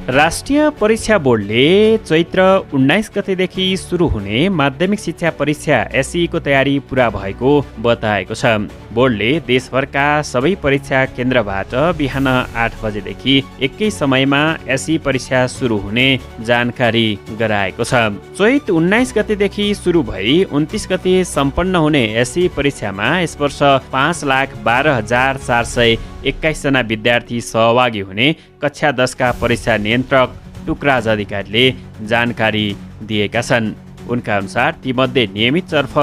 राष्ट्रिय परीक्षा बोर्डले चैत्र 19 गतेदेखि सुरु हुने माध्यमिक शिक्षा परीक्षा एसईको तयारी पुरा भएको बताएको छ। बोर्डले देशभरका सबै परीक्षा केन्द्रबाट बिहान 8 बजेदेखि एकै समयमा एसई परीक्षा सुरु हुने जानकारी गराएको छ। चैत 19 गतेदेखि सुरु भई 29 गते सम्पन्न हुने एसई परीक्षामा यस वर्ष 5,12,421 जना विद्यार्थी सहभागी हुने कक्षा 10 का परीक्षा नियन्त्रक टुकराज अधिकारीले जानकारी दिएका छन्। उनका अनुसार तीमध्ये नियमिततर्फ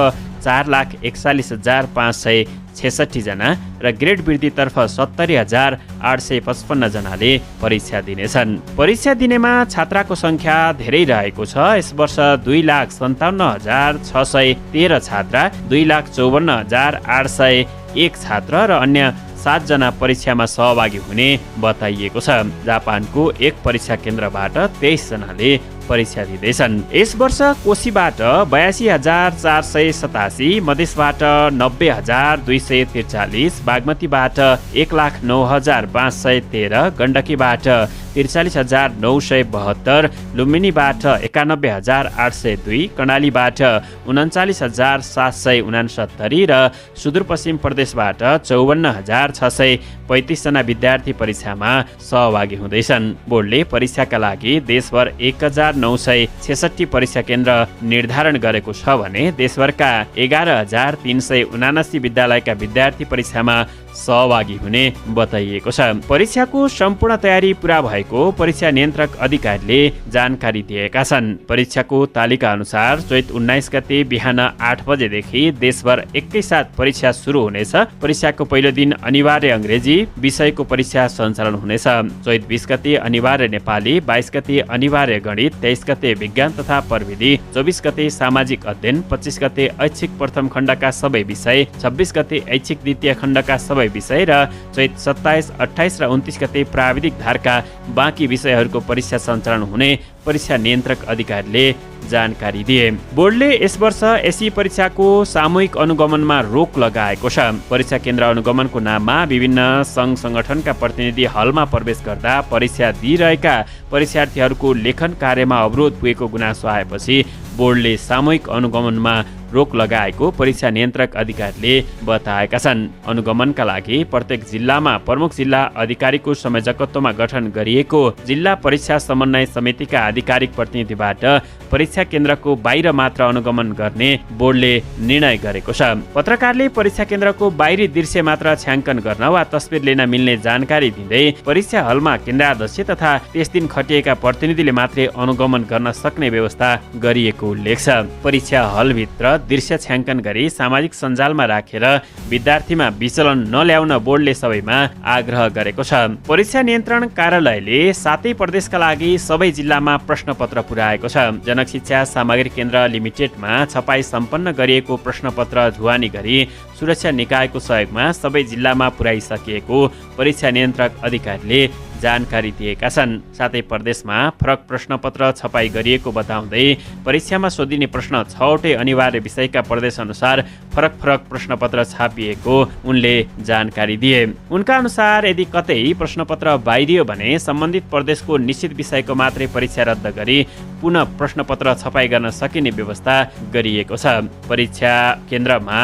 4,41,566 जना र ग्रेड वृद्धितर्फ 70,855 जनाले परीक्षा दिनेछन्। परीक्षा दिनेमा छात्राको संख्या धेरै रहेको छ। यस वर्ष 2,57,613 छात्रा, 2,54,801 छात्र र अन्य 7 जना परीक्षामा सहभागी हुने बताइएको छ। जापानको एक परीक्षा केन्द्रबाट 23 जनाले परीक्षा दिँदैछन्। यस वर्ष कोशीबाट 82,487, मधेसबाट 90,243, बागमतीबाट 1,09,513, गण्डकीबाट 43,972, लुम्बिनीबाट 91,802, कर्णालीबाट 39,769 र सुदूरपश्चिम प्रदेशबाट 54,635 जना विद्यार्थी परीक्षामा सहभागी हुँदैछन्। बोर्डले परीक्षाका लागि देशभर 1,966 परीक्षा केन्द्र निर्धारण गरेको छ भने देशभरका 11,379 विद्यालयका विद्यार्थी परीक्षामा सहभागी हुने बताइएको छ। परीक्षाको सम्पूर्ण तयारी पुरा भएको परीक्षा नियन्त्रक अधिकारीले जानकारी दिएका छन्। परीक्षाको तालिका अनुसार चैत 19 गते बिहान 8 बजेदेखि देशभर एकैसाथ परीक्षा सुरु हुनेछ। परीक्षाको पहिलो दिन अनिवार्य अङ्ग्रेजी विषयको परीक्षा सञ्चालन हुनेछ। चैत 20 गते अनिवार्य नेपाली, 22 गते अनिवार्य गणित, 23 गते विज्ञान तथा प्रविधि, 24 गते सामाजिक अध्ययन, 25 गते ऐच्छिक प्रथम खण्डका सबै विषय, 26 गते ऐच्छिक द्वितीय खण्डका सबै विषय र चैत 27, 28 र 29 गते प्राविधिक धारका बाँकी विषयहरूको परीक्षा सञ्चालन हुने परीक्षा नियन्त्रक अधिकारीले जानकारी दिए। बोर्डले यस वर्ष एसई परीक्षाको सामूहिक अनुगमनमा रोक लगाएको छ। परीक्षा केन्द्र अनुगमनको नाममा विभिन्न सङ्घ सङ्गठनका प्रतिनिधि हलमा प्रवेश गर्दा परीक्षा दिइरहेका परीक्षार्थीहरूको लेखन कार्यमा अवरोध पुगेको गुनासो आएपछि बोर्डले सामूहिक अनुगमनमा रोक लगाएको परीक्षा नियन्त्रक अधिकारीले बताएका छन्। अनुगमनका लागि प्रत्येक जिल्लामा प्रमुख जिल्ला अधिकारीको संयोजकत्वमा गठन गरिएको जिल्ला परीक्षा समन्वय समितिका आधिकारिक प्रतिनिधिबाट परीक्षा केन्द्रको बाहिर मात्र अनुगमन गर्ने बोर्डले निर्णय गरेको छ। पत्रकारले परीक्षा केन्द्रको बाहिरी दृश्य मात्र छ्याङ्कन गर्न वा तस्बिर लिन मिल्ने जानकारी दिँदै परीक्षा हलमा केन्द्राध्यक्ष तथा त्यस दिन खटिएका प्रतिनिधिले मात्रै अनुगमन गर्न सक्ने व्यवस्था गरिएको उल्लेख छ। परीक्षा हलभित्र दृश्य छ्याङ्कन गरी सामाजिक सञ्जालमा राखेर विद्यार्थीमा विचलन नल्याउन बोर्डले सबैमा आग्रह गरेको छ। परीक्षा नियन्त्रण कार्यालयले 7 प्रदेशका लागि सबै जिल्लामा प्रश्नपत्र पुर्याएको छ। जनक शिक्षा सामग्री केन्द्र लिमिटेडमा छपाई सम्पन्न गरिएको प्रश्नपत्र ढुवानी गरी सुरक्षा निकायको सहयोगमा सबै जिल्लामा पुर्याइसकिएको परीक्षा नियन्त्रक अधिकारीले जानकारी दिएका छन्। साथै प्रदेशमा फरक प्रश्नपत्र छपाई गरिएको बताउँदै परीक्षामा सोधिने प्रश्न 6वटै अनिवार्य विषयका प्रदेश अनुसार फरक फरक प्रश्नपत्र छापिएको उनले जानकारी दिए। उनका अनुसार यदि कतै प्रश्नपत्र बाहिरियो भने सम्बन्धित प्रदेशको निश्चित विषयको मात्रै परीक्षा रद्द गरी पुनः प्रश्नपत्र छपाई गर्न सकिने व्यवस्था गरिएको छ। परीक्षा केन्द्रमा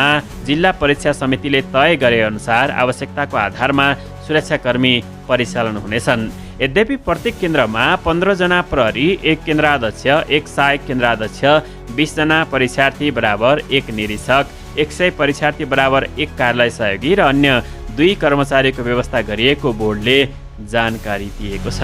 जिल्ला परीक्षा समितिले तय गरे अनुसार आवश्यकताको आधारमा सुरक्षाकर्मी परिचालन हुनेछन्। यद्यपि प्रत्येक केन्द्रमा 15 जना प्रहरी, 1 केन्द्राध्यक्ष, 1 सहायक केन्द्राध्यक्ष, 20 जना परीक्षार्थी बराबर 1 निरीक्षक, 100 परीक्षार्थी बराबर 1 कार्यालय सहयोगी र अन्य 2 कर्मचारीको व्यवस्था गरिएको बोर्डले जानकारी दिएको छ।